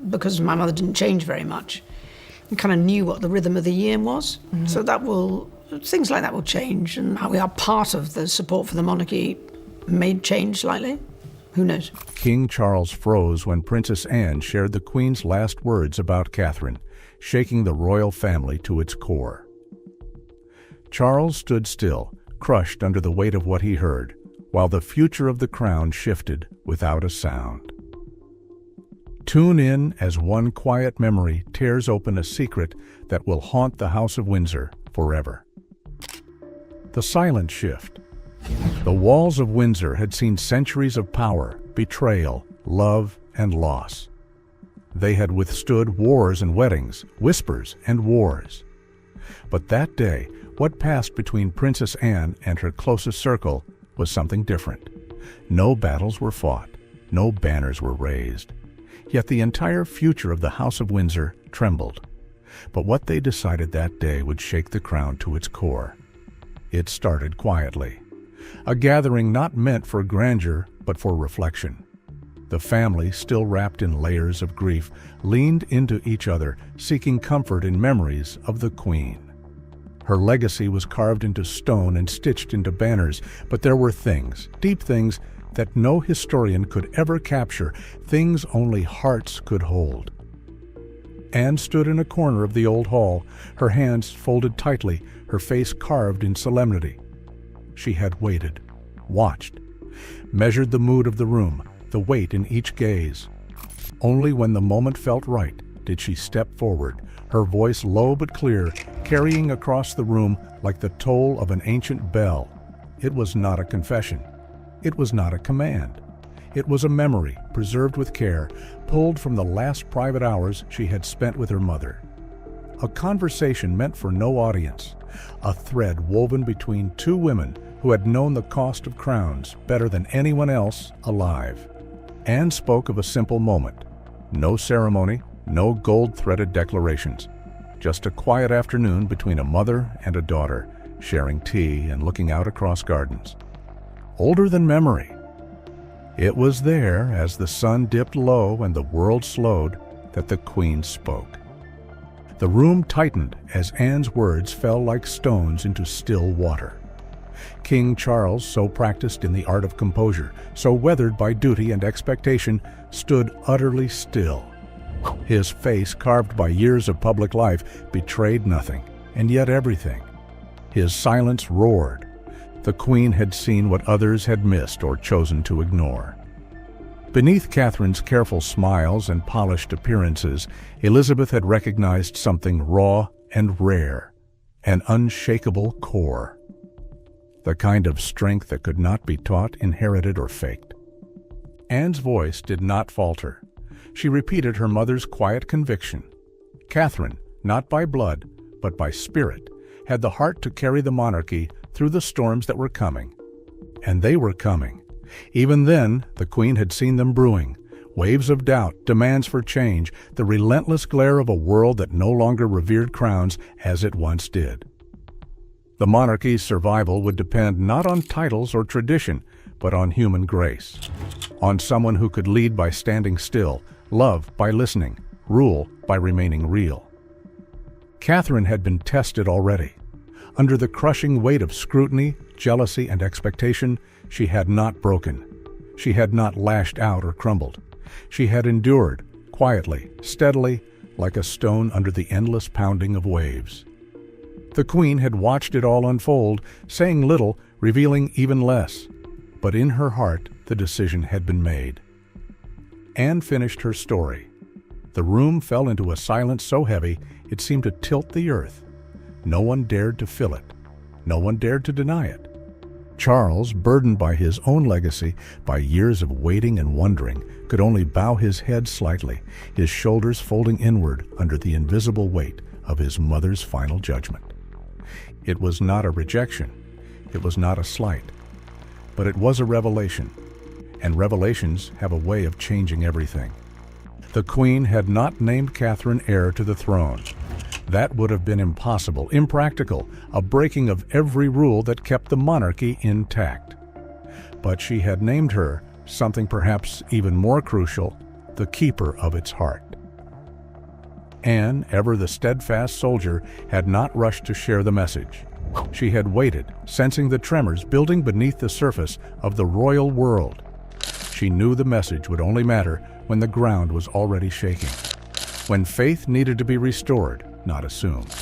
because my mother didn't change very much, and kind of knew what the rhythm of the year was. Mm-hmm. So things like that will change, and how we are part of the support for the monarchy may change slightly. Who knows? King Charles froze when Princess Anne shared the Queen's last words about Catherine, shaking the royal family to its core. Charles stood still, crushed under the weight of what he heard, while the future of the crown shifted without a sound. Tune in as one quiet memory tears open a secret that will haunt the House of Windsor forever. The silent shift. The walls of Windsor had seen centuries of power, betrayal, love, and loss. They had withstood wars and weddings, whispers and wars. But that day, what passed between Princess Anne and her closest circle was something different. No battles were fought, no banners were raised. Yet the entire future of the House of Windsor trembled. But what they decided that day would shake the crown to its core. It started quietly. A gathering not meant for grandeur, but for reflection. The family, still wrapped in layers of grief, leaned into each other, seeking comfort in memories of the Queen. Her legacy was carved into stone and stitched into banners, but there were things, deep things, that no historian could ever capture, things only hearts could hold. Anne stood in a corner of the old hall, her hands folded tightly, her face carved in solemnity. She had waited, watched, measured the mood of the room, the weight in each gaze. Only when the moment felt right did she step forward, her voice low but clear, carrying across the room like the toll of an ancient bell. It was not a confession. It was not a command. It was a memory, preserved with care, pulled from the last private hours she had spent with her mother. A conversation meant for no audience, a thread woven between two women who had known the cost of crowns better than anyone else alive. Anne spoke of a simple moment. No ceremony, no gold-threaded declarations. Just a quiet afternoon between a mother and a daughter, sharing tea and looking out across gardens. Older than memory. It was there, as the sun dipped low and the world slowed, that the Queen spoke. The room tightened as Anne's words fell like stones into still water. King Charles, so practiced in the art of composure, so weathered by duty and expectation, stood utterly still. His face, carved by years of public life, betrayed nothing, and yet everything. His silence roared. The Queen had seen what others had missed or chosen to ignore. Beneath Catherine's careful smiles and polished appearances, Elizabeth had recognized something raw and rare, an unshakable core. The kind of strength that could not be taught, inherited, or faked. Anne's voice did not falter. She repeated her mother's quiet conviction. Catherine, not by blood, but by spirit, had the heart to carry the monarchy through the storms that were coming. And they were coming. Even then, the Queen had seen them brewing. Waves of doubt, demands for change, the relentless glare of a world that no longer revered crowns as it once did. The monarchy's survival would depend not on titles or tradition, but on human grace. On someone who could lead by standing still, love by listening, rule by remaining real. Catherine had been tested already. Under the crushing weight of scrutiny, jealousy, and expectation, she had not broken. She had not lashed out or crumbled. She had endured, quietly, steadily, like a stone under the endless pounding of waves. The Queen had watched it all unfold, saying little, revealing even less. But in her heart, the decision had been made. Anne finished her story. The room fell into a silence so heavy it seemed to tilt the earth. No one dared to fill it. No one dared to deny it. Charles, burdened by his own legacy, by years of waiting and wondering, could only bow his head slightly, his shoulders folding inward under the invisible weight of his mother's final judgment. It was not a rejection. It was not a slight. But it was a revelation. And revelations have a way of changing everything. The Queen had not named Catherine heir to the throne. That would have been impossible, impractical, a breaking of every rule that kept the monarchy intact. But she had named her, something perhaps even more crucial, the keeper of its heart. Anne, ever the steadfast soldier, had not rushed to share the message. She had waited, sensing the tremors building beneath the surface of the royal world. She knew the message would only matter when the ground was already shaking, when faith needed to be restored, not assumed.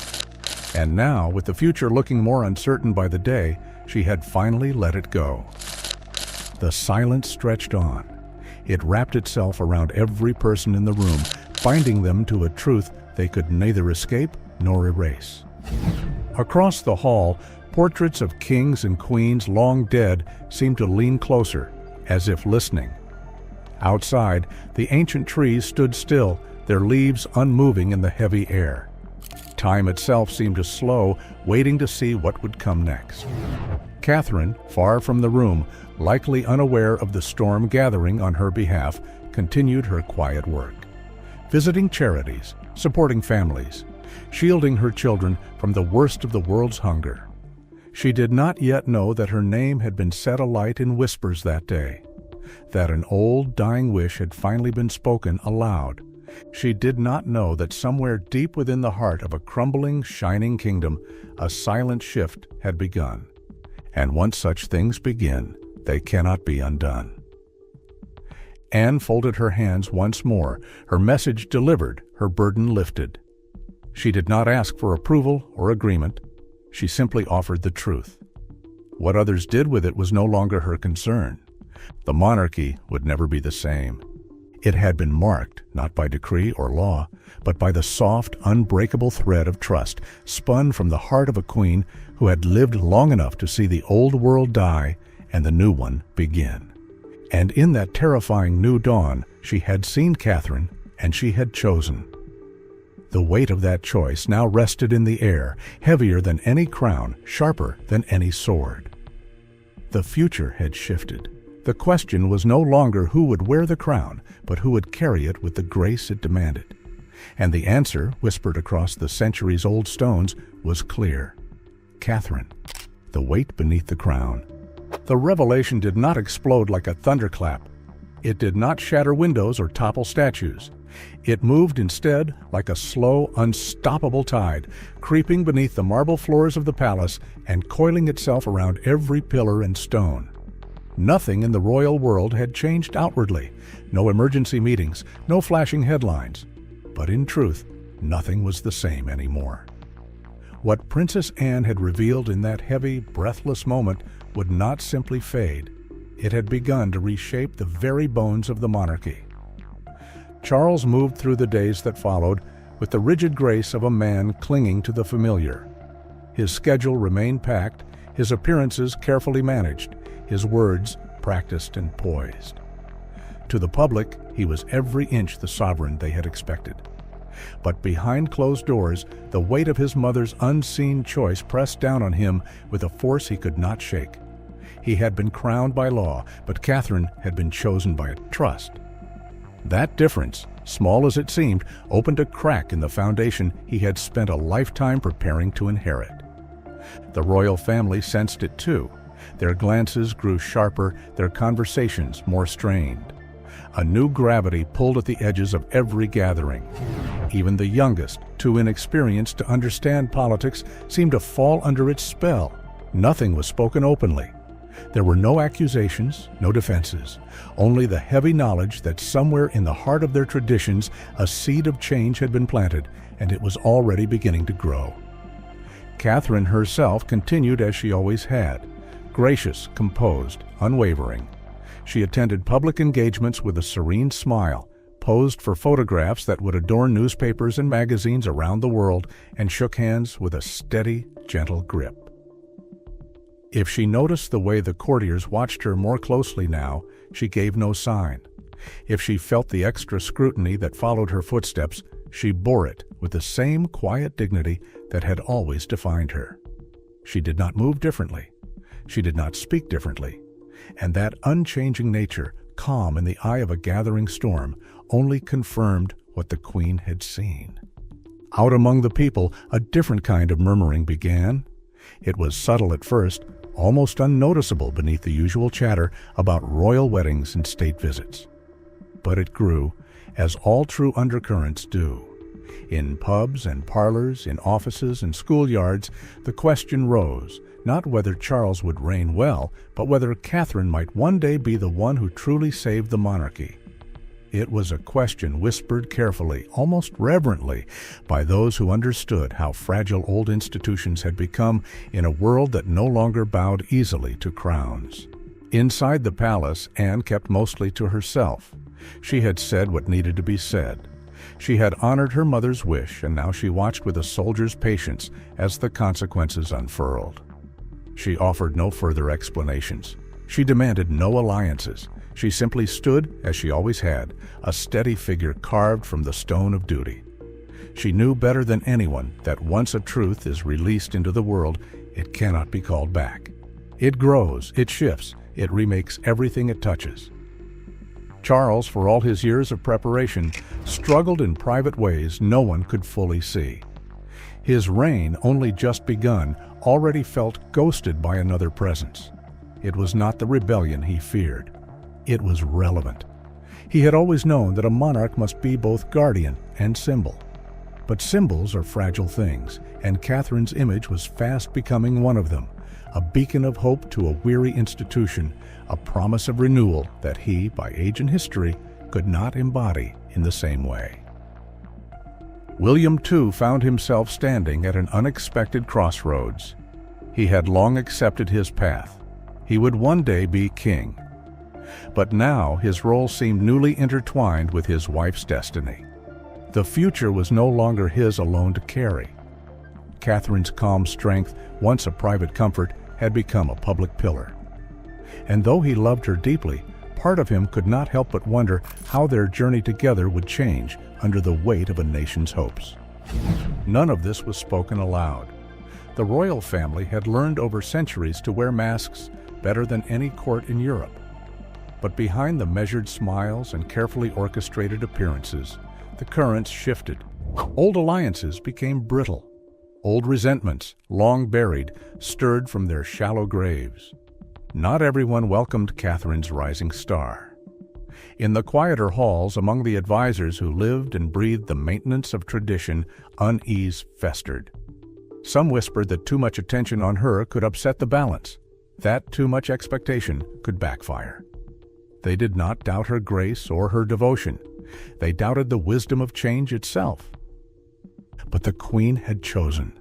And now, with the future looking more uncertain by the day, she had finally let it go. The silence stretched on. It wrapped itself around every person in the room, binding them to a truth they could neither escape nor erase. Across the hall, portraits of kings and queens long dead seemed to lean closer, as if listening. Outside, the ancient trees stood still, their leaves unmoving in the heavy air. Time itself seemed to slow, waiting to see what would come next. Catherine, far from the room, likely unaware of the storm gathering on her behalf, continued her quiet work, visiting charities, supporting families, shielding her children from the worst of the world's hunger. She did not yet know that her name had been set alight in whispers that day, that an old, dying wish had finally been spoken aloud. She did not know that somewhere deep within the heart of a crumbling, shining kingdom, a silent shift had begun. And once such things begin, they cannot be undone. Anne folded her hands once more, her message delivered, her burden lifted. She did not ask for approval or agreement. She simply offered the truth. What others did with it was no longer her concern. The monarchy would never be the same. It had been marked, not by decree or law, but by the soft, unbreakable thread of trust spun from the heart of a queen who had lived long enough to see the old world die and the new one begin. And in that terrifying new dawn, she had seen Catherine, and she had chosen. The weight of that choice now rested in the air, heavier than any crown, sharper than any sword. The future had shifted. The question was no longer who would wear the crown, but who would carry it with the grace it demanded. And the answer, whispered across the centuries-old stones, was clear. Catherine, the weight beneath the crown. The revelation did not explode like a thunderclap. It did not shatter windows or topple statues. It moved instead like a slow, unstoppable tide, creeping beneath the marble floors of the palace and coiling itself around every pillar and stone. Nothing in the royal world had changed outwardly. No emergency meetings, no flashing headlines. But in truth, nothing was the same anymore. What Princess Anne had revealed in that heavy, breathless moment would not simply fade. It had begun to reshape the very bones of the monarchy. Charles moved through the days that followed with the rigid grace of a man clinging to the familiar. His schedule remained packed, his appearances carefully managed, his words practiced and poised. To the public, he was every inch the sovereign they had expected. But behind closed doors, the weight of his mother's unseen choice pressed down on him with a force he could not shake. He had been crowned by law, but Catherine had been chosen by trust. That difference, small as it seemed, opened a crack in the foundation he had spent a lifetime preparing to inherit. The royal family sensed it too. Their glances grew sharper, their conversations more strained. A new gravity pulled at the edges of every gathering. Even the youngest, too inexperienced to understand politics, seemed to fall under its spell. Nothing was spoken openly. There were no accusations, no defenses, only the heavy knowledge that somewhere in the heart of their traditions a seed of change had been planted, and it was already beginning to grow. Catherine herself continued as she always had, gracious, composed, unwavering. She attended public engagements with a serene smile, posed for photographs that would adorn newspapers and magazines around the world, and shook hands with a steady, gentle grip. If she noticed the way the courtiers watched her more closely now, she gave no sign. If she felt the extra scrutiny that followed her footsteps, she bore it with the same quiet dignity that had always defined her. She did not move differently. She did not speak differently. And that unchanging nature, calm in the eye of a gathering storm, only confirmed what the Queen had seen. Out among the people, a different kind of murmuring began. It was subtle at first, almost unnoticeable beneath the usual chatter about royal weddings and state visits. But it grew, as all true undercurrents do. In pubs and parlors, in offices and schoolyards, the question rose, not whether Charles would reign well, but whether Catherine might one day be the one who truly saved the monarchy. It was a question whispered carefully, almost reverently, by those who understood how fragile old institutions had become in a world that no longer bowed easily to crowns. Inside the palace, Anne kept mostly to herself. She had said what needed to be said. She had honored her mother's wish, and now she watched with a soldier's patience as the consequences unfurled. She offered no further explanations. She demanded no alliances. She simply stood, as she always had, a steady figure carved from the stone of duty. She knew better than anyone that once a truth is released into the world, it cannot be called back. It grows, it shifts, it remakes everything it touches. Charles, for all his years of preparation, struggled in private ways no one could fully see. His reign, only just begun, already felt ghosted by another presence. It was not the rebellion he feared. It was relevant. He had always known that a monarch must be both guardian and symbol. But symbols are fragile things, and Catherine's image was fast becoming one of them, a beacon of hope to a weary institution, a promise of renewal that he, by age and history, could not embody in the same way. William, too, found himself standing at an unexpected crossroads. He had long accepted his path. He would one day be king. But now his role seemed newly intertwined with his wife's destiny. The future was no longer his alone to carry. Catherine's calm strength, once a private comfort, had become a public pillar. And though he loved her deeply, part of him could not help but wonder how their journey together would change under the weight of a nation's hopes. None of this was spoken aloud. The royal family had learned over centuries to wear masks better than any court in Europe. But behind the measured smiles and carefully orchestrated appearances, the currents shifted. Old alliances became brittle. Old resentments, long buried, stirred from their shallow graves. Not everyone welcomed Catherine's rising star. In the quieter halls, among the advisors who lived and breathed the maintenance of tradition, unease festered. Some whispered that too much attention on her could upset the balance, that too much expectation could backfire. They did not doubt her grace or her devotion. They doubted the wisdom of change itself. But the Queen had chosen.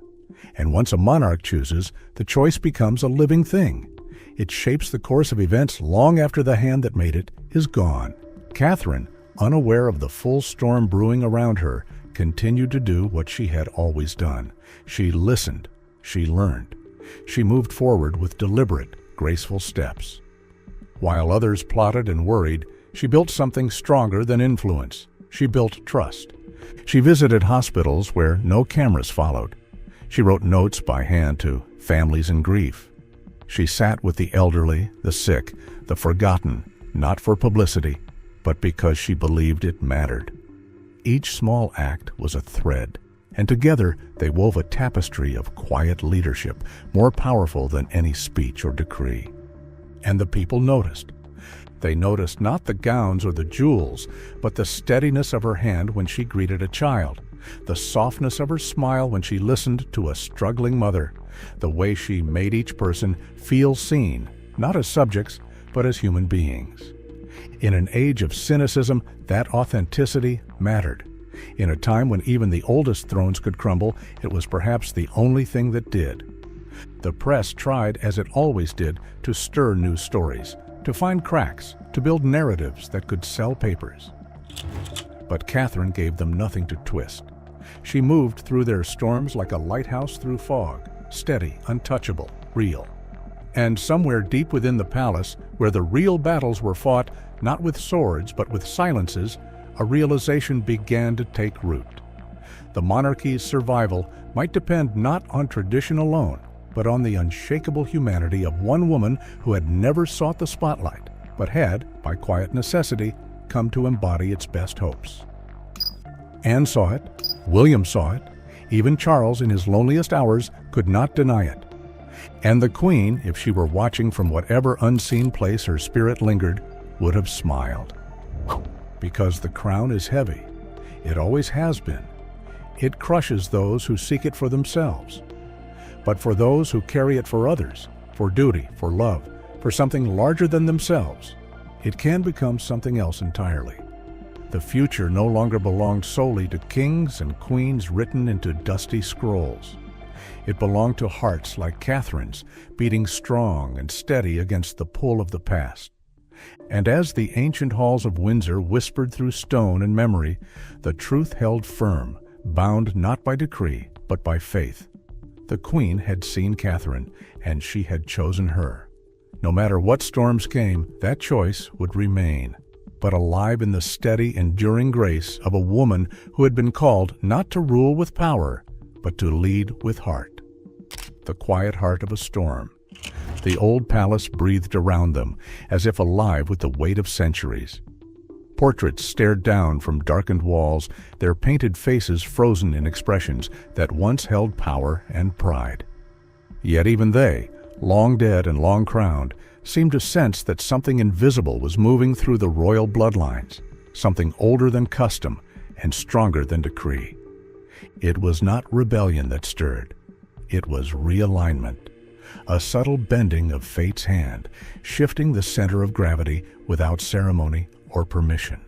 And once a monarch chooses, the choice becomes a living thing. It shapes the course of events long after the hand that made it is gone. Catherine, unaware of the full storm brewing around her, continued to do what she had always done. She listened. She learned. She moved forward with deliberate, graceful steps. While others plotted and worried, she built something stronger than influence. She built trust. She visited hospitals where no cameras followed. She wrote notes by hand to families in grief. She sat with the elderly, the sick, the forgotten, not for publicity, but because she believed it mattered. Each small act was a thread, and together they wove a tapestry of quiet leadership, more powerful than any speech or decree. And the people noticed. They noticed not the gowns or the jewels, but the steadiness of her hand when she greeted a child, the softness of her smile when she listened to a struggling mother, the way she made each person feel seen, not as subjects, but as human beings. In an age of cynicism, that authenticity mattered. In a time when even the oldest thrones could crumble, it was perhaps the only thing that did. The press tried, as it always did, to stir news stories, to find cracks, to build narratives that could sell papers. But Catherine gave them nothing to twist. She moved through their storms like a lighthouse through fog, steady, untouchable, real. And somewhere deep within the palace, where the real battles were fought, not with swords but with silences, a realization began to take root. The monarchy's survival might depend not on tradition alone, but on the unshakable humanity of one woman who had never sought the spotlight, but had, by quiet necessity, come to embody its best hopes. Anne saw it, William saw it, even Charles in his loneliest hours could not deny it. And the Queen, if she were watching from whatever unseen place her spirit lingered, would have smiled. Because the crown is heavy. It always has been. It crushes those who seek it for themselves. But for those who carry it for others, for duty, for love, for something larger than themselves, it can become something else entirely. The future no longer belonged solely to kings and queens written into dusty scrolls. It belonged to hearts like Catherine's, beating strong and steady against the pull of the past. And as the ancient halls of Windsor whispered through stone and memory, the truth held firm, bound not by decree, but by faith. The Queen had seen Catherine, and she had chosen her. No matter what storms came, that choice would remain, but alive in the steady, enduring grace of a woman who had been called not to rule with power, but to lead with heart. The quiet heart of a storm. The old palace breathed around them, as if alive with the weight of centuries. Portraits stared down from darkened walls, their painted faces frozen in expressions that once held power and pride. Yet even they, long dead and long crowned, seemed to sense that something invisible was moving through the royal bloodlines, something older than custom and stronger than decree. It was not rebellion that stirred. It was realignment, a subtle bending of fate's hand, shifting the center of gravity without ceremony or permission.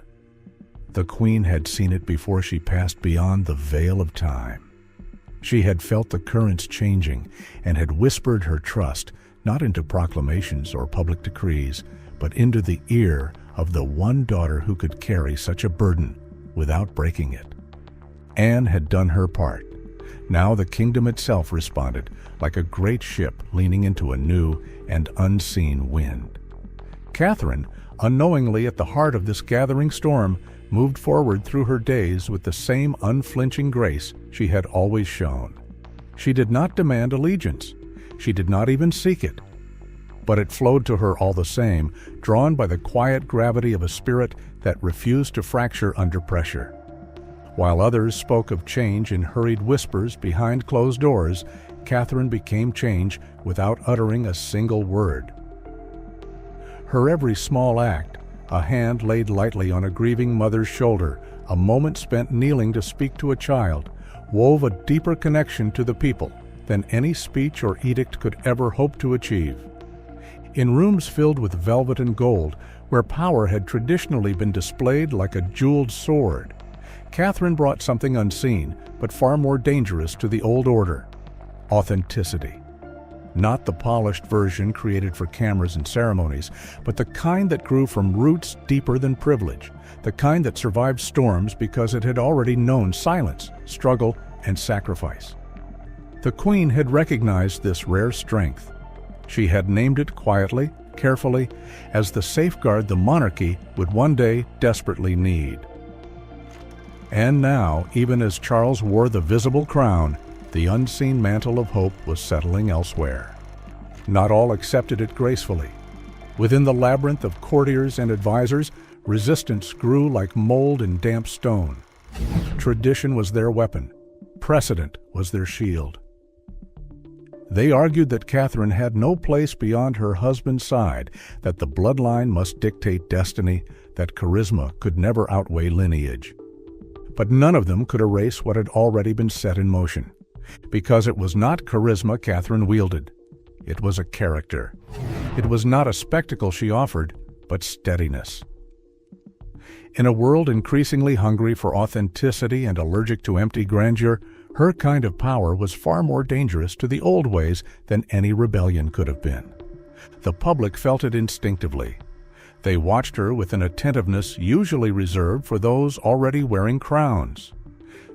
The Queen had seen it before she passed beyond the veil of time. She had felt the currents changing and had whispered her trust not into proclamations or public decrees, but into the ear of the one daughter who could carry such a burden without breaking it. Anne had done her part. Now the kingdom itself responded, like a great ship leaning into a new and unseen wind. Catherine, unknowingly at the heart of this gathering storm, moved forward through her days with the same unflinching grace she had always shown. She did not demand allegiance. She did not even seek it. But it flowed to her all the same, drawn by the quiet gravity of a spirit that refused to fracture under pressure. While others spoke of change in hurried whispers behind closed doors, Catherine became change without uttering a single word. Her every small act, a hand laid lightly on a grieving mother's shoulder, a moment spent kneeling to speak to a child, wove a deeper connection to the people than any speech or edict could ever hope to achieve. In rooms filled with velvet and gold, where power had traditionally been displayed like a jeweled sword, Catherine brought something unseen, but far more dangerous to the old order: authenticity. Not the polished version created for cameras and ceremonies, but the kind that grew from roots deeper than privilege, the kind that survived storms because it had already known silence, struggle, and sacrifice. The Queen had recognized this rare strength. She had named it quietly, carefully, as the safeguard the monarchy would one day desperately need. And now, even as Charles wore the visible crown, the unseen mantle of hope was settling elsewhere. Not all accepted it gracefully. Within the labyrinth of courtiers and advisors, resistance grew like mold in damp stone. Tradition was their weapon. Precedent was their shield. They argued that Catherine had no place beyond her husband's side, that the bloodline must dictate destiny, that charisma could never outweigh lineage. But none of them could erase what had already been set in motion, because it was not charisma Catherine wielded. It was a character. It was not a spectacle she offered, but steadiness. In a world increasingly hungry for authenticity and allergic to empty grandeur, her kind of power was far more dangerous to the old ways than any rebellion could have been. The public felt it instinctively. They watched her with an attentiveness usually reserved for those already wearing crowns.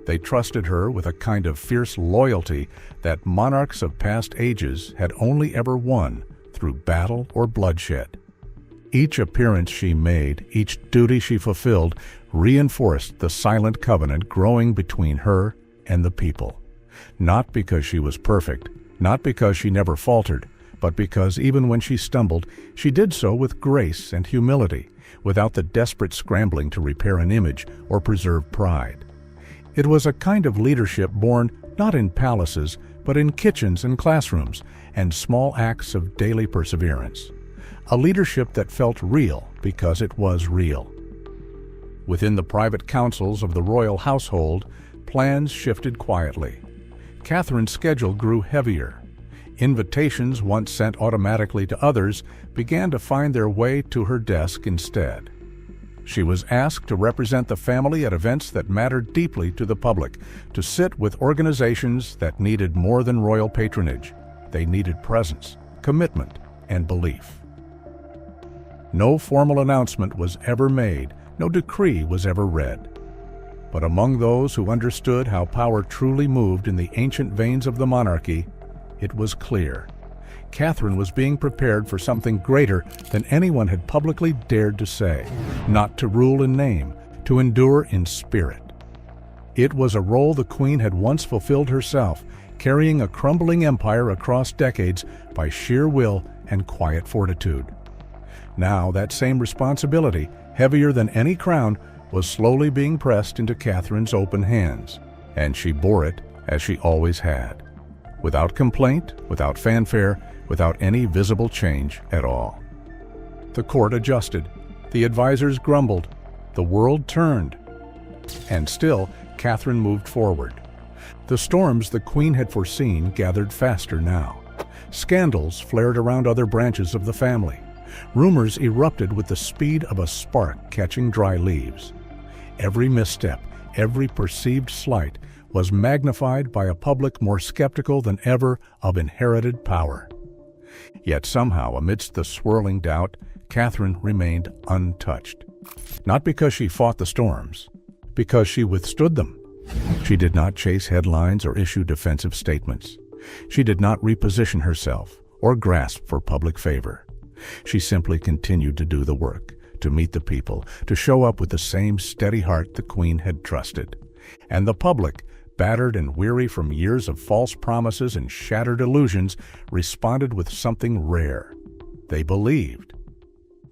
They trusted her with a kind of fierce loyalty that monarchs of past ages had only ever won through battle or bloodshed. Each appearance she made, each duty she fulfilled, reinforced the silent covenant growing between her and the people. Not because she was perfect, not because she never faltered, but because even when she stumbled, she did so with grace and humility, without the desperate scrambling to repair an image or preserve pride. It was a kind of leadership born not in palaces, but in kitchens and classrooms, and small acts of daily perseverance. A leadership that felt real because it was real. Within the private councils of the royal household, plans shifted quietly. Catherine's schedule grew heavier. Invitations once sent automatically to others began to find their way to her desk instead. She was asked to represent the family at events that mattered deeply to the public, to sit with organizations that needed more than royal patronage. They needed presence, commitment, and belief. No formal announcement was ever made, no decree was ever read. But among those who understood how power truly moved in the ancient veins of the monarchy, it was clear. Catherine was being prepared for something greater than anyone had publicly dared to say, not to rule in name, to endure in spirit. It was a role the Queen had once fulfilled herself, carrying a crumbling empire across decades by sheer will and quiet fortitude. Now that same responsibility, heavier than any crown, was slowly being pressed into Catherine's open hands, and she bore it as she always had, without complaint, without fanfare, without any visible change at all. The court adjusted, the advisors grumbled, the world turned, and still Catherine moved forward. The storms the Queen had foreseen gathered faster now. Scandals flared around other branches of the family. Rumors erupted with the speed of a spark catching dry leaves. Every misstep, every perceived slight, was magnified by a public more skeptical than ever of inherited power. Yet somehow, amidst the swirling doubt, Catherine remained untouched. Not because she fought the storms, because she withstood them. She did not chase headlines or issue defensive statements. She did not reposition herself or grasp for public favor. She simply continued to do the work, to meet the people, to show up with the same steady heart the Queen had trusted. And the public, battered and weary from years of false promises and shattered illusions, responded with something rare. They believed.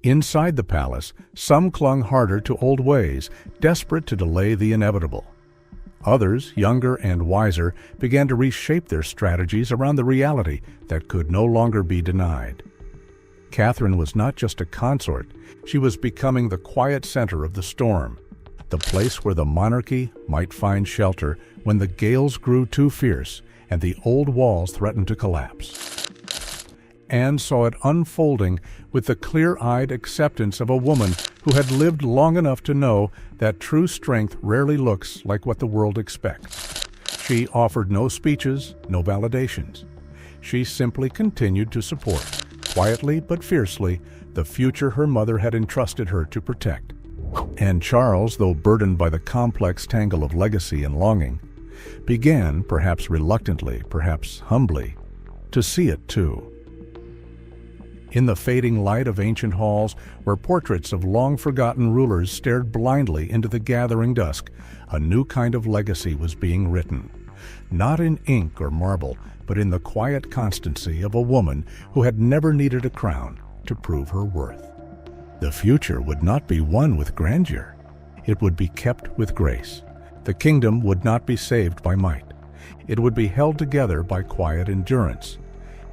Inside the palace, some clung harder to old ways, desperate to delay the inevitable. Others, younger and wiser, began to reshape their strategies around the reality that could no longer be denied. Catherine was not just a consort, she was becoming the quiet center of the storm, the place where the monarchy might find shelter when the gales grew too fierce and the old walls threatened to collapse. Anne saw it unfolding with the clear-eyed acceptance of a woman who had lived long enough to know that true strength rarely looks like what the world expects. She offered no speeches, no validations. She simply continued to support, quietly but fiercely, the future her mother had entrusted her to protect. And Charles, though burdened by the complex tangle of legacy and longing, began, perhaps reluctantly, perhaps humbly, to see it too. In the fading light of ancient halls, where portraits of long-forgotten rulers stared blindly into the gathering dusk, a new kind of legacy was being written. Not in ink or marble, but in the quiet constancy of a woman who had never needed a crown to prove her worth. The future would not be won with grandeur. It would be kept with grace. The kingdom would not be saved by might. It would be held together by quiet endurance.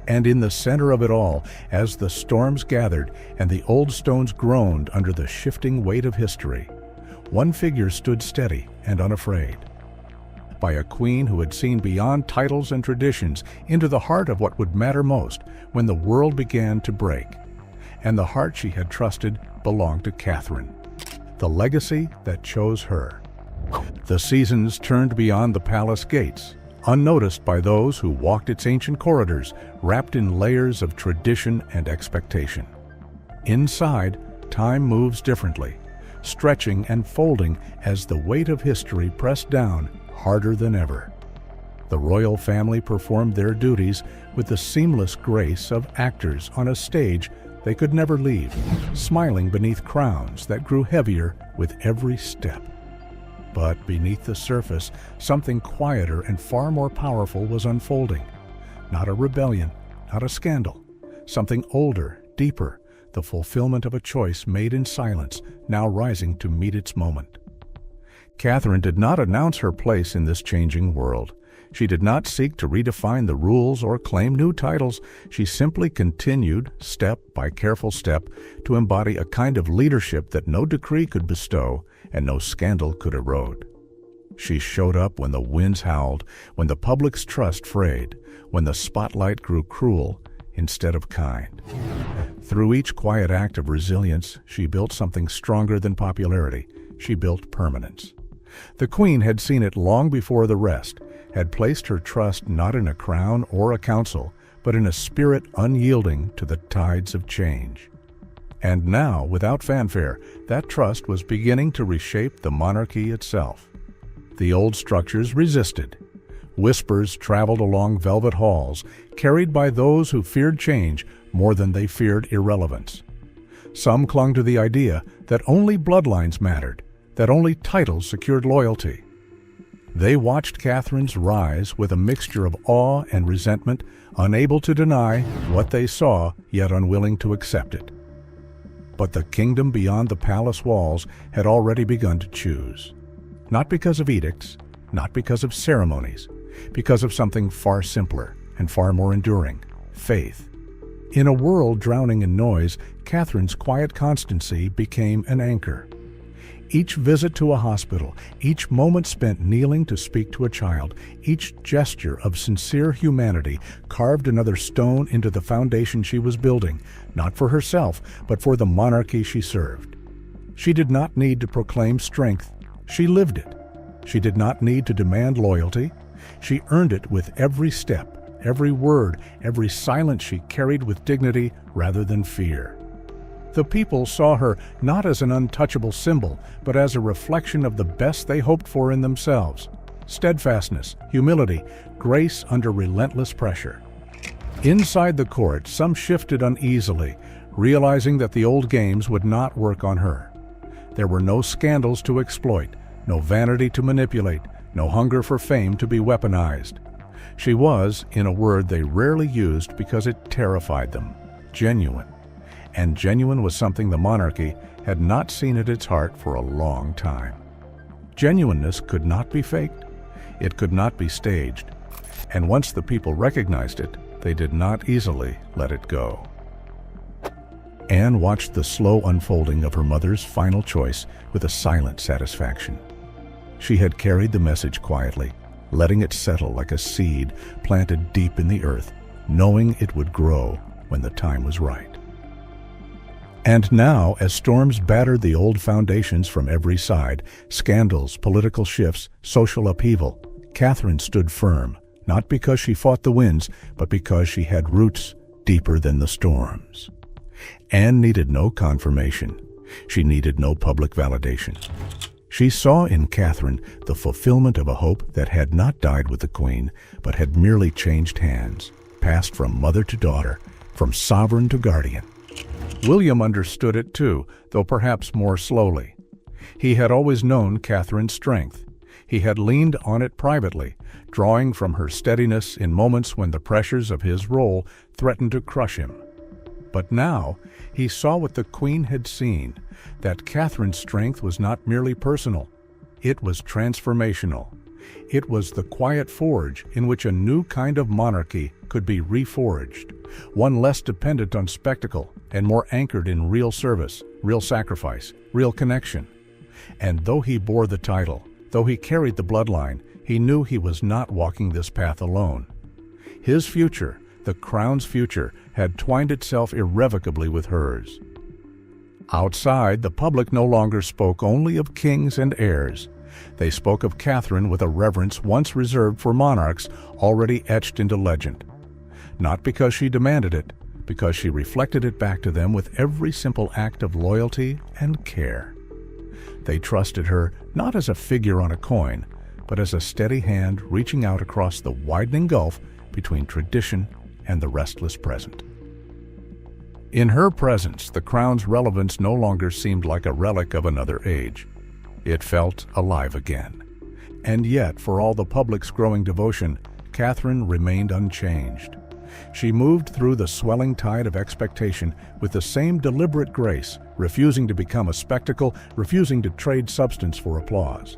And in the center of it all, as the storms gathered and the old stones groaned under the shifting weight of history, one figure stood steady and unafraid. By a queen who had seen beyond titles and traditions into the heart of what would matter most when the world began to break. And the heart she had trusted belonged to Catherine, the legacy that chose her. The seasons turned beyond the palace gates, unnoticed by those who walked its ancient corridors, wrapped in layers of tradition and expectation. Inside, time moves differently, stretching and folding as the weight of history pressed down harder than ever. The royal family performed their duties with the seamless grace of actors on a stage they could never leave, smiling beneath crowns that grew heavier with every step. But beneath the surface, something quieter and far more powerful was unfolding. Not a rebellion, not a scandal. Something older, deeper, the fulfillment of a choice made in silence, now rising to meet its moment. Catherine did not announce her place in this changing world. She did not seek to redefine the rules or claim new titles. She simply continued, step by careful step, to embody a kind of leadership that no decree could bestow and no scandal could erode. She showed up when the winds howled, when the public's trust frayed, when the spotlight grew cruel instead of kind. Through each quiet act of resilience, she built something stronger than popularity. She built permanence. The Queen had seen it long before the rest, had placed her trust not in a crown or a council, but in a spirit unyielding to the tides of change. And now, without fanfare, that trust was beginning to reshape the monarchy itself. The old structures resisted. Whispers traveled along velvet halls, carried by those who feared change more than they feared irrelevance. Some clung to the idea that only bloodlines mattered, that only titles secured loyalty. They watched Catherine's rise with a mixture of awe and resentment, unable to deny what they saw, yet unwilling to accept it. But the kingdom beyond the palace walls had already begun to choose. Not because of edicts, not because of ceremonies, because of something far simpler and far more enduring: faith. In a world drowning in noise, Catherine's quiet constancy became an anchor. Each visit to a hospital, each moment spent kneeling to speak to a child, each gesture of sincere humanity carved another stone into the foundation she was building, not for herself, but for the monarchy she served. She did not need to proclaim strength. She lived it. She did not need to demand loyalty. She earned it with every step, every word, every silence she carried with dignity rather than fear. The people saw her not as an untouchable symbol, but as a reflection of the best they hoped for in themselves: steadfastness, humility, grace under relentless pressure. Inside the court, some shifted uneasily, realizing that the old games would not work on her. There were no scandals to exploit, no vanity to manipulate, no hunger for fame to be weaponized. She was, in a word they rarely used because it terrified them, genuine. And genuine was something the monarchy had not seen at its heart for a long time. Genuineness could not be faked. It could not be staged. And once the people recognized it, they did not easily let it go. Anne watched the slow unfolding of her mother's final choice with a silent satisfaction. She had carried the message quietly, letting it settle like a seed planted deep in the earth, knowing it would grow when the time was right. And now, as storms battered the old foundations from every side, scandals, political shifts, social upheaval, Catherine stood firm, not because she fought the winds, but because she had roots deeper than the storms. Anne needed no confirmation. She needed no public validation. She saw in Catherine the fulfillment of a hope that had not died with the Queen, but had merely changed hands, passed from mother to daughter, from sovereign to guardian. William understood it too, though perhaps more slowly. He had always known Catherine's strength. He had leaned on it privately, drawing from her steadiness in moments when the pressures of his role threatened to crush him. But now he saw what the Queen had seen, that Catherine's strength was not merely personal. It was transformational. It was the quiet forge in which a new kind of monarchy could be reforged, one less dependent on spectacle and more anchored in real service, real sacrifice, real connection. And though he bore the title, though he carried the bloodline, he knew he was not walking this path alone. His future, the crown's future, had twined itself irrevocably with hers. Outside, the public no longer spoke only of kings and heirs. They spoke of Catherine with a reverence once reserved for monarchs, already etched into legend. Not because she demanded it, because she reflected it back to them with every simple act of loyalty and care. They trusted her not as a figure on a coin, but as a steady hand reaching out across the widening gulf between tradition and the restless present. In her presence, the crown's relevance no longer seemed like a relic of another age. It felt alive again. And yet, for all the public's growing devotion, Catherine remained unchanged. She moved through the swelling tide of expectation with the same deliberate grace, refusing to become a spectacle, refusing to trade substance for applause.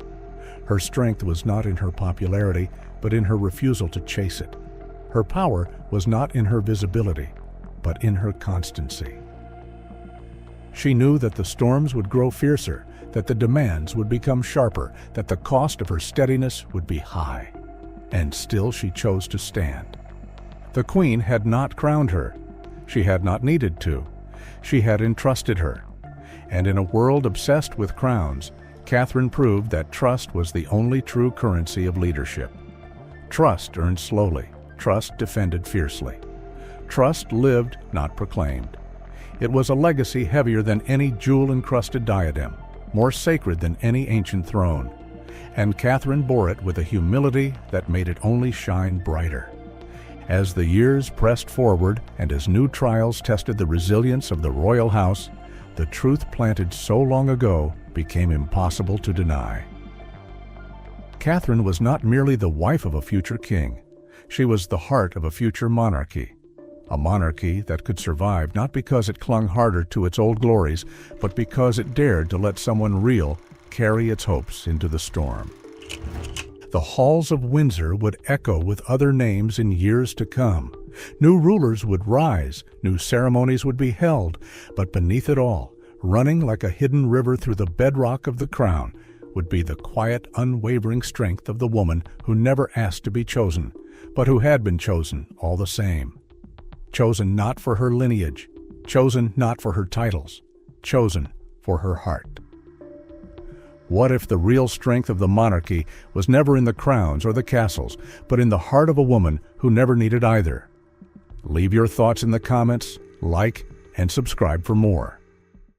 Her strength was not in her popularity, but in her refusal to chase it. Her power was not in her visibility, but in her constancy. She knew that the storms would grow fiercer, that the demands would become sharper, that the cost of her steadiness would be high. And still she chose to stand. The Queen had not crowned her. She had not needed to. She had entrusted her. And in a world obsessed with crowns, Catherine proved that trust was the only true currency of leadership. Trust earned slowly, trust defended fiercely. Trust lived, not proclaimed. It was a legacy heavier than any jewel-encrusted diadem, more sacred than any ancient throne. And Catherine bore it with a humility that made it only shine brighter. As the years pressed forward and as new trials tested the resilience of the royal house, the truth planted so long ago became impossible to deny. Catherine was not merely the wife of a future king. She was the heart of a future monarchy. A monarchy that could survive not because it clung harder to its old glories, but because it dared to let someone real carry its hopes into the storm. The halls of Windsor would echo with other names in years to come. New rulers would rise, new ceremonies would be held, but beneath it all, running like a hidden river through the bedrock of the crown, would be the quiet, unwavering strength of the woman who never asked to be chosen, but who had been chosen all the same. Chosen not for her lineage, chosen not for her titles, chosen for her heart. What if the real strength of the monarchy was never in the crowns or the castles, but in the heart of a woman who never needed either? Leave your thoughts in the comments, like, and subscribe for more.